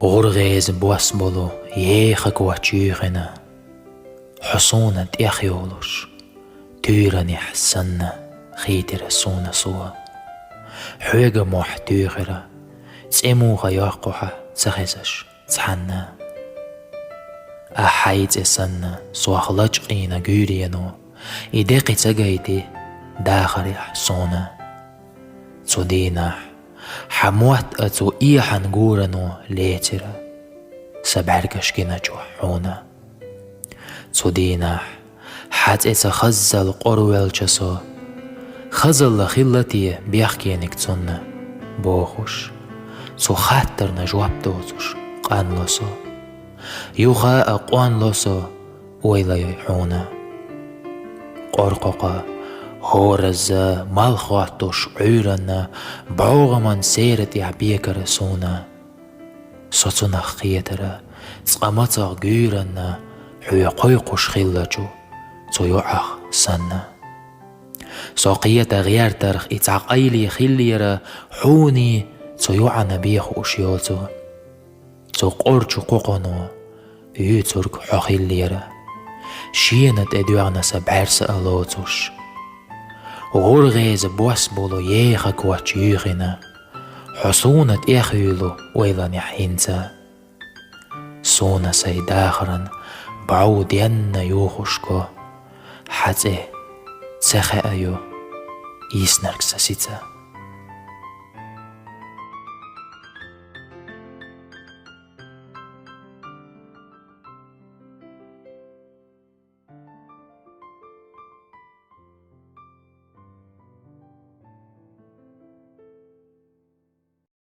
غرغيز بواسبولو يخك واتشيخنا حصونة يخيولوش تيراني حسنا خيتر سونا سوا حوغا موح تيغرا تسيموغا يوقوها تسخيزش تسحنا أحايت إسانا سواخلاج قينا جوريانو إدقي تغيتي داخري حصونا تودينا حموات أتو إيحان غورانو ليترا سبعركش كنا جوحونا تودينا حات إتا خزل قرويل جسو خزل لخلتي بيحكينك تسونا بوخوش سو خاترنا جواب دوتوش قان لسو يوخا أقوان لسو ويلا يحونا قرقوقا هورزا مالخواتوش عيرنا بعوغمان سيرت يعبيك رسونا سوتونا خيترا تسقامتا غيرنا حيقويقوش خيلاجو تيوعخ سنة سوقية غير ترخ اتعقايلي خيليرا حوني تيوعنا بيخ وشيوتو تقورجو قوقونو يوترك حخيليرا شينت ادوغنا سبعرس ألوتوش غرغيز بواسبولو يخك واتشيغنا حصونة إخيلو ويلاني حينتا سونا سيداخرا بعود ينا يوخوشكو حتى تسخي أيو يسنرك ساسيتا